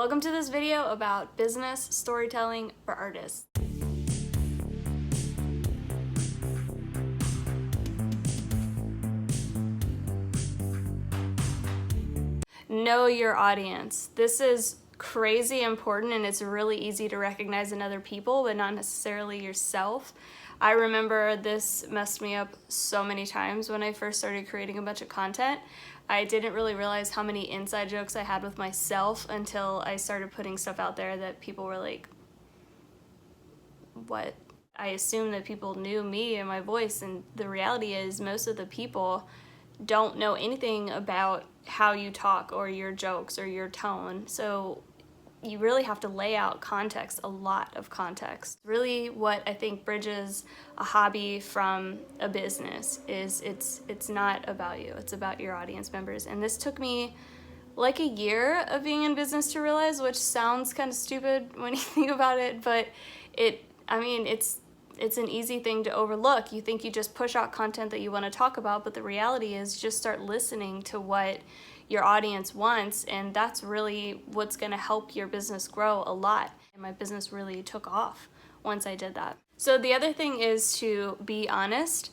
Welcome to this video about business storytelling for artists. Know your audience. This is crazy important, and it's really easy to recognize in other people, but not necessarily yourself. I remember this messed me up so many times when I first started creating a bunch of content. I didn't really realize how many inside jokes I had with myself until I started putting stuff out there that people were like, what? I assumed that people knew me and my voice, and the reality is most of the people don't know anything about how you talk or your jokes or your tone. So you really have to lay out context, a lot of context. Really what I think bridges a hobby from a business is it's not about you, it's about your audience members. And this took me like a year of being in business to realize, which sounds kind of stupid when you think about it, but it's an easy thing to overlook. You think you just push out content that you want to talk about, but the reality is just start listening to what your audience wants, and that's really what's going to help your business grow a lot. And my business really took off once I did that. So the other thing is to be honest.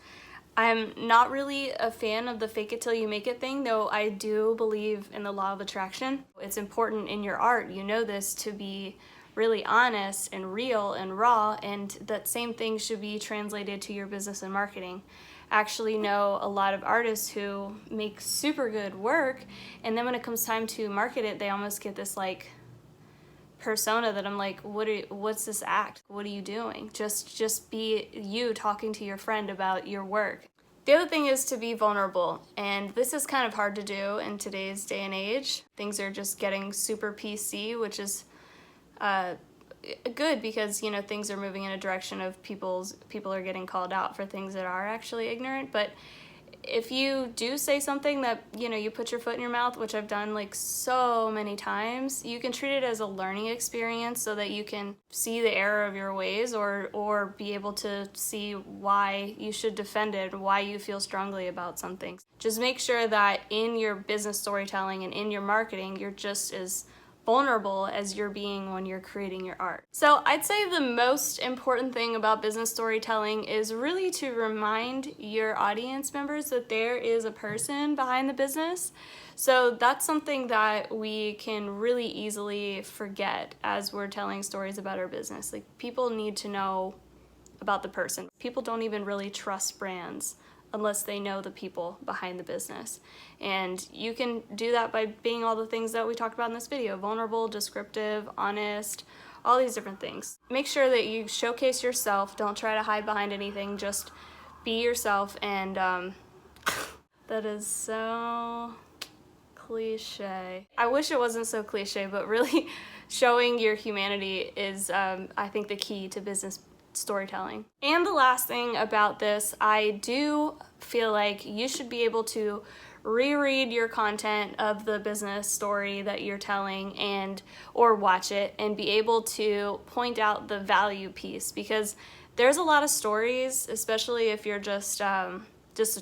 I'm not really a fan of the fake it till you make it thing, though I do believe in the law of attraction. It's important in your art, you know this, to be really honest and real and raw, and that same thing should be translated to your business and marketing. I actually know a lot of artists who make super good work, and then when it comes time to market it, they almost get this like persona that I'm like, what's this act? What are you doing? Just be you talking to your friend about your work. The other thing is to be vulnerable, and this is kind of hard to do in today's day and age. Things are just getting super PC, which is good because, you know, things are moving in a direction of people are getting called out for things that are actually ignorant. But if you do say something that, you know, you put your foot in your mouth, which I've done like so many times, you can treat it as a learning experience so that you can see the error of your ways or be able to see why you should defend it, why you feel strongly about something. Just make sure that in your business storytelling and in your marketing, you're just as vulnerable as you're being when you're creating your art. So I'd say the most important thing about business storytelling is really to remind your audience members that there is a person behind the business. So that's something that we can really easily forget as we're telling stories about our business. Like, people need to know about the person. People don't even really trust brands unless they know the people behind the business. And you can do that by being all the things that we talked about in this video: vulnerable, descriptive, honest, all these different things. Make sure that you showcase yourself. Don't try to hide behind anything. Just be yourself. And that is so cliche. I wish it wasn't so cliche, but really showing your humanity is, I think, the key to business storytelling. And the last thing about this, I do feel like you should be able to reread your content of the business story that you're telling or watch it and be able to point out the value piece, because there's a lot of stories, especially if you're just a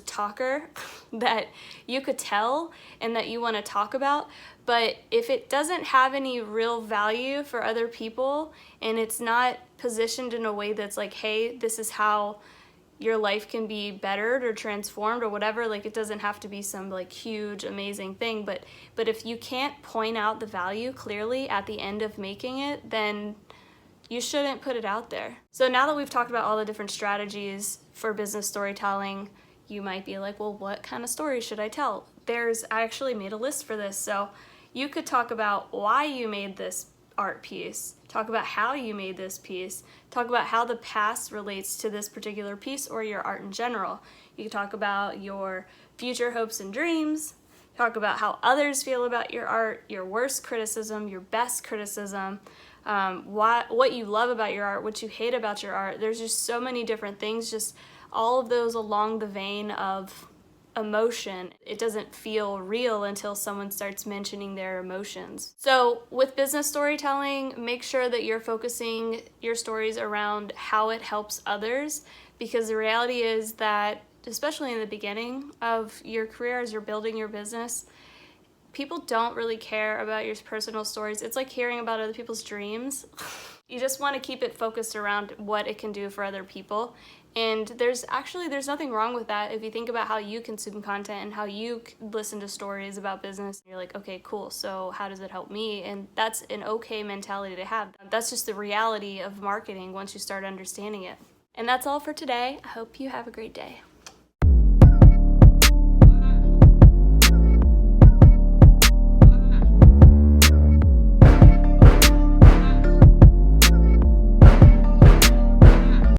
talker, that you could tell and that you want to talk about, but if it doesn't have any real value for other people and it's not positioned in a way that's like, hey, this is how your life can be bettered or transformed or whatever, like, it doesn't have to be some like huge amazing thing, but if you can't point out the value clearly at the end of making it, then you shouldn't put it out there. So now that we've talked about all the different strategies for business storytelling, you might be like, well, what kind of story should I tell? I actually made a list for this. So you could talk about why you made this art piece, talk about how you made this piece, talk about how the past relates to this particular piece or your art in general. You can talk about your future hopes and dreams, talk about how others feel about your art, your worst criticism, your best criticism, what you love about your art, what you hate about your art. There's just so many different things, just all of those along the vein of emotion. It doesn't feel real until someone starts mentioning their emotions. So with business storytelling, make sure that you're focusing your stories around how it helps others, because the reality is that, especially in the beginning of your career as you're building your business, People don't really care about your personal stories. It's like hearing about other people's dreams. You just want to keep it focused around what it can do for other people. And there's nothing wrong with that if you think about how you consume content and how you listen to stories about business. You're like, okay, cool, so how does it help me? And that's an okay mentality to have. That's just the reality of marketing once you start understanding it. And that's all for today. I hope you have a great day.